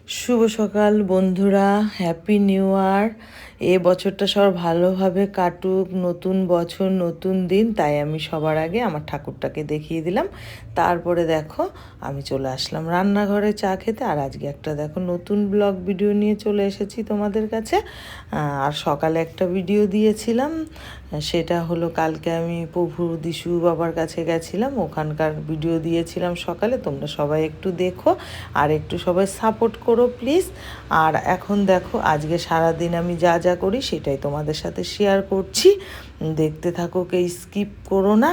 শুভ সকাল বন্ধুরা, happy new ইয়ার। এ বছরটা সবার ভালোভাবে কাটুক, নতুন বছর নতুন দিন। তাই আমি সবার আগে আমার ঠাকুরটাকে দেখিয়ে দিলাম। তারপরে দেখো আমি চলে আসলাম রান্নাঘরে চা খেতে। আর আজকে একটা দেখো নতুন ব্লগ ভিডিও নিয়ে চলে এসেছি তোমাদের কাছে। আর সকালে একটা ভিডিও দিয়েছিলাম, সেটা হলো কালকে আমি প্রভু দিশু বাবার কাছে গেছিলাম, ওখানকার ভিডিও দিয়েছিলাম সকালে। তোমরা সবাই একটু দেখো আর একটু সবাই সাপোর্ট করো প্লিজ। আর এখন দেখো আজকে সারাদিন আমি যা যা করি সেটাই তোমাদের সাথে শেয়ার করছি, দেখতে থাকো, কেউ স্কিপ করো না।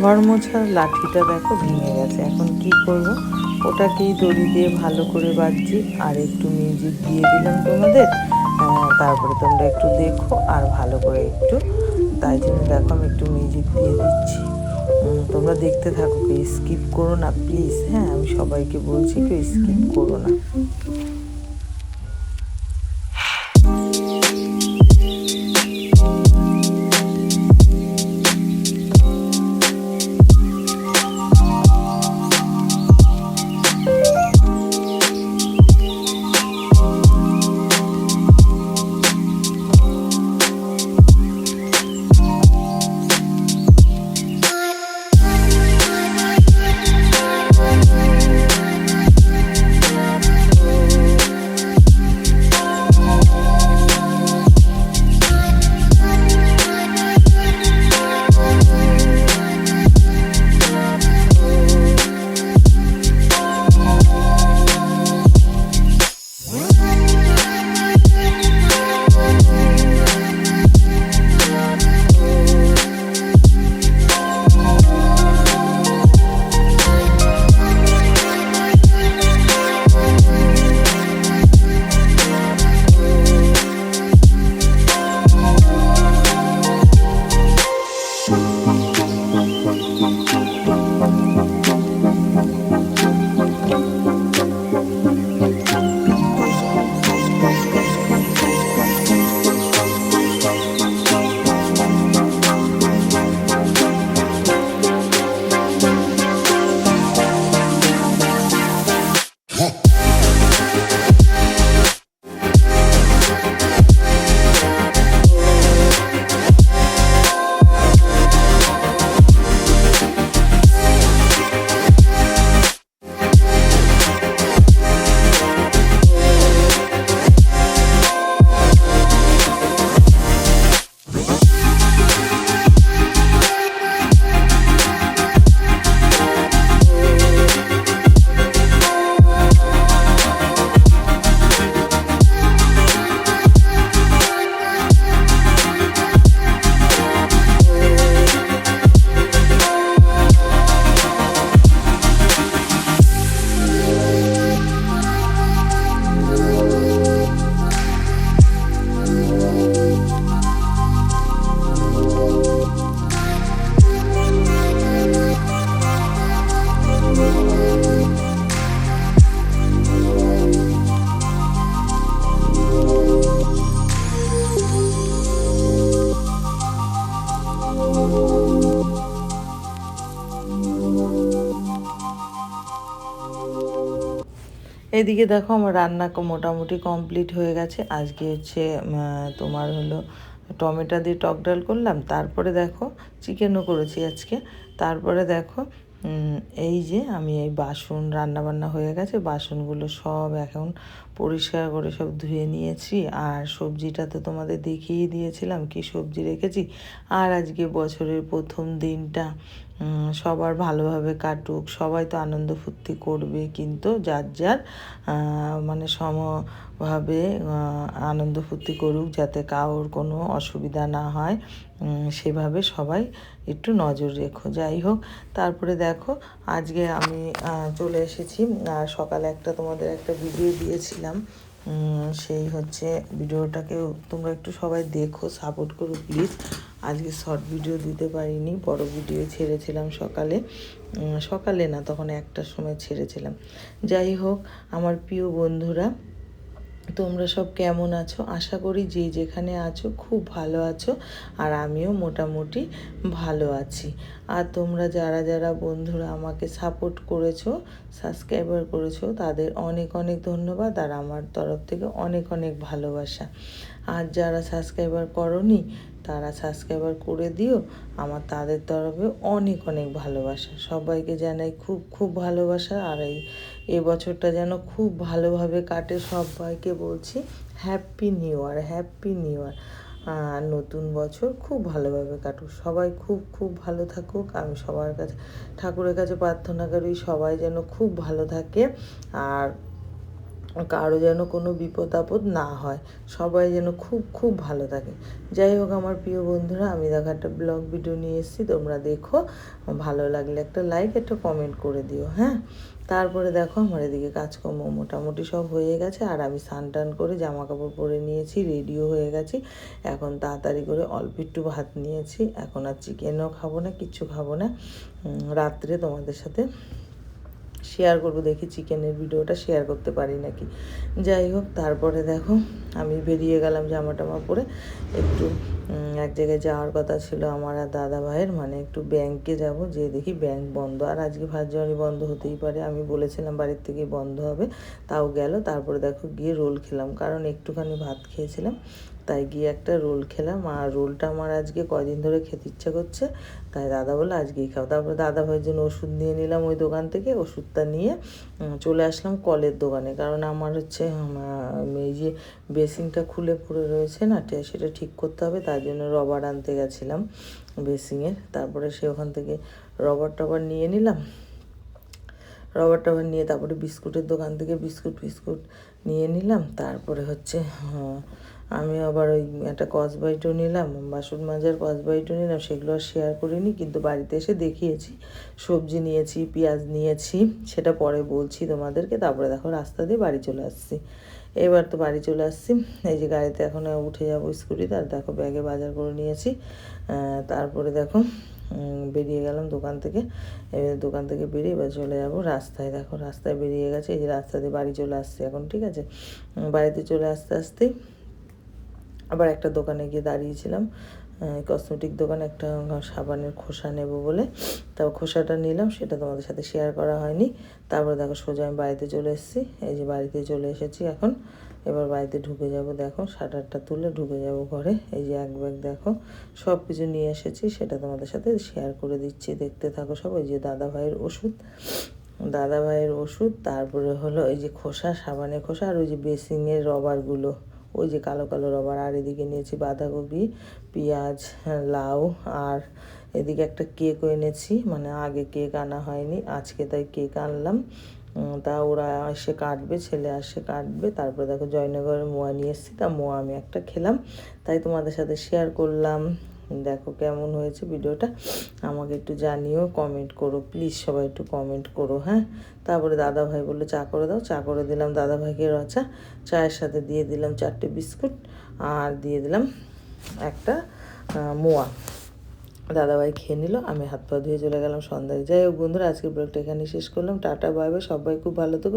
ঘর মোছার লাঠিটা দেখো ভেঙে গেছে, এখন কি করব, ওটাকেই দড়ি দিয়ে ভালো করে বাঁধছি আর একটু মিউজিক দিয়ে দিলাম তোমাদের। তারপরে তোমরা একটু দেখো আর ভালো করে একটু, তাই জন্য দেখো আমি একটু মিউজিক দিয়ে দিচ্ছি। তোমরা দেখতে থাকো, কেউ স্কিপ করো না প্লিজ। হ্যাঁ, আমি সবাইকে বলছি কেউ স্কিপ করো না। এদিকে দেখো আমার রান্না মোটামুটি কমপ্লিট হয়ে গেছে। আজকে হচ্ছে তোমার হলো টমেটো দিয়ে টক ডাল করলাম, তারপরে দেখো চিকেনও করেছি আজকে। তারপরে দেখো এই যে আমি এই বাসন, রান্নাবান্না হয়ে গেছে, বাসনগুলো সব এখন পরিষ্কার করে সব ধুয়ে নিয়েছি। আর সবজিটা তো তোমাদের দেখিয়ে দিয়েছিলাম কি সবজি রেখেছি। আর আজকে বছরের প্রথম দিনটা সবার ভালোভাবে কাটুক, সবাই তো আনন্দ ফুর্তি করবে, কিন্তু যার যার মানে সমভাবে আনন্দ ফুর্তি করুক, যাতে কারোর কোনো অসুবিধা না হয়, সেভাবে সবাই একটু নজর রেখো। যাই হোক, তারপরে দেখো আজকে আমি চলে এসেছি। আর সকালে একটা তোমাদের একটা ভিডিও দিয়েছিলাম, সেই হচ্ছে ভিডিওটাকেও তোমরা একটু সবাই দেখো, সাপোর্ট করো প্লিজ। আজকে শর্ট ভিডিও দিতে পারিনি, বড় ভিডিও ছেড়েছিলাম সকালে, সকালে না তখন 1টার সময় ছেড়েছিলাম। যাই হোক, আমার প্রিয় বন্ধুরা, তোমরা সব কেমন আছো? আশা করি যে যেখানে আছো খুব ভালো আছো, আর আমিও মোটামুটি ভালো আছি। আর তোমরা যারা যারা বন্ধুরা আমাকে সাপোর্ট করেছো, সাবস্ক্রাইবার করেছো, তাদের অনেক অনেক ধন্যবাদ, আর আমার তরফ থেকে অনেক অনেক ভালোবাসা। আর যারা সাবস্ক্রাইবার করোনি তারা সাবস্ক্রাইবার করে দিও, আমার তাদের তরফে অনেক অনেক ভালোবাসা। সবাইকে জানাই খুব খুব ভালোবাসা। আর এই বছরটা যেন খুব ভালোভাবে কাটে, সবাইকে বলছি happy new year, happy new year. আর নতুন বছর খুব ভালোভাবে কাটুক, সবাই খুব খুব ভালো থাকুক। আমি সবার কাছে ঠাকুরের কাছে প্রার্থনা করি সবাই যেন খুব ভালো থাকে, আর কারো যেন কোনো বিপদ আপদ না হয়, সবাই যেন খুব খুব ভালো থাকে। যাই হোক আমার প্রিয় বন্ধুরা, আমি দেখো একটা ব্লগ ভিডিও নিয়ে এসেছি, তোমরা দেখো, ভালো লাগলে একটা লাইক, একটা কমেন্ট করে দিও, হ্যাঁ। তারপরে দেখো আমার এদিকে কাজকর্ম মোটামুটি সব হয়ে গেছে, আর আমি স্নান টান করে জামা কাপড় পরে নিয়েছি, রেডিও হয়ে গেছি। এখন তাড়াতাড়ি করে অল্প একটু ভাত নিয়েছি, এখন আর চিকেনও খাবো না, কিচ্ছু খাবো না। রাত্রে তোমাদের সাথে শেয়ার করবো, দেখি চিকেনের ভিডিওটা শেয়ার করতে পারি নাকি। যাই হোক, তারপরে দেখো আমি বেরিয়ে গেলাম জামা টামা পরে, একটু এক জায়গায় যাওয়ার কথা ছিল আমার আর দাদা ভাইয়ের, মানে একটু ব্যাংকে যাব, যে দেখি ব্যাংক বন্ধ। আর আজকে 1 জানুয়ারি বন্ধ হতেই পারে, আমি বলেছিলাম বাড়ির থেকেই বন্ধ হবে, তাও গেল। তারপরে দেখো গিয়ে রোল খেলাম, কারণ একটুখানি ভাত খেয়েছিলাম, তাই গিয়ে একটা রোল খেলাম। আর রোলটা আমার আজকে কদিন ধরে খেতে ইচ্ছা করছে, তাই দাদা বললো আজকেই খাও। তারপরে দাদা ভাইয়ের জন্য ওষুধ নিয়ে নিলাম ওই দোকান থেকে, ওষুধটা নিয়ে চলে আসলাম কলের দোকানে, কারণ আমার হচ্ছে এই যে বেসিনটা খুলে পড়ে রয়েছে না, সেটা ঠিক করতে হবে, তার জন্য রবার আনতে গেছিলাম বেসিংয়ের। তারপরে সে ওখান থেকে রবার টবার নিয়ে নিলাম, রবার টবার নিয়ে তারপরে বিস্কুটের দোকান থেকে বিস্কুট ফিস্কুট নিয়ে নিলাম। তারপরে হচ্ছে আমি আবার ওই একটা কসবাইটও নিলাম, বাসন মাজার কসবাইটও নিলাম, সেগুলো আর শেয়ার করিনি, কিন্তু বাড়িতে এসে দেখিয়েছি। সবজি নিয়েছি, পেঁয়াজ নিয়েছি, সেটা পরে বলছি তোমাদেরকে। তারপরে দেখো রাস্তা দিয়ে বাড়ি চলে আসছি, এবার তো বাড়ি চলে আসছি, এই যে গাড়িতে এখন উঠে যাবো স্কুটিতে। আর দেখো ব্যাগে বাজার করে নিয়েছি। তারপরে দেখো বেরিয়ে গেলাম দোকান থেকে, এবার দোকান থেকে বেরিয়ে এবার চলে যাবো রাস্তায়। দেখো রাস্তায় বেরিয়ে গেছে, এই যে রাস্তা দিয়ে বাড়ি চলে আসছে এখন, ঠিক আছে। বাড়িতে চলে আসতে আসতেই আবার একটা দোকানে গিয়ে দাঁড়িয়েছিলাম, কসমেটিক দোকানে, একটা সাবানের খোসা নেব বলে। তারপর খোসাটা নিলাম, সেটা তোমাদের সাথে শেয়ার করা হয়নি। তারপরে দেখো সোজা আমি বাড়িতে চলে এসেছি, এই যে বাড়িতে চলে এসেছি এখন। এবার বাড়িতে ঢুকে যাব, দেখো শাটারটা তুলে ঢুকে যাব ঘরে। এই যে এক ব্যাগ দেখো সব কিছু নিয়ে এসেছি, সেটা তোমাদের সাথে শেয়ার করে দিচ্ছি, দেখতে থাকো সব। ওই যে দাদা ভাইয়ের ওষুধ, দাদা ভাইয়ের ওষুধ, তারপরে হলো এই যে খোসা, সাবানের খোসা, আর ওই যে বেসিংয়ের রবারগুলো, ওই যে কালো কালো রবার। আর এদিকে নিয়েছি বাঁধাকপি, পেঁয়াজ, লাউ, আর এদিকে একটা কেকও এনেছি, মানে আগে কেক আনা হয়নি, আজকে তাই কেক আনলাম। তা ওরা এসে কাটবে, ছেলে আসে কাটবে। তারপরে দেখো জয়নগরের মোয়া নিয়ে এসেছি, তা মোয়া আমি একটা খেলাম, তাই তোমাদের সাথে শেয়ার করলাম। দেখো কেমন হয়েছে ভিডিওটা, আমাকে একটু জানিও, কমেন্ট করো প্লিজ, সবাই একটু কমেন্ট করো, হ্যাঁ। তারপরে দাদা ভাই বললো চা করে দাও, চা করে দিলাম দাদা ভাইকে রচা। চায়ের সাথে দিয়ে দিলাম 4টে বিস্কুট, আর দিয়ে দিলাম একটা মোয়া। দাদাভাই খেয়ে নিল, আমি হাত পা ধুয়ে চলে গেলাম সন্ধ্যায়। যাই হোক বন্ধুরা, আজকের ব্লগটা এখানে শেষ করলাম, টাটা বাই বাই, সবাই খুব ভালো থেকো।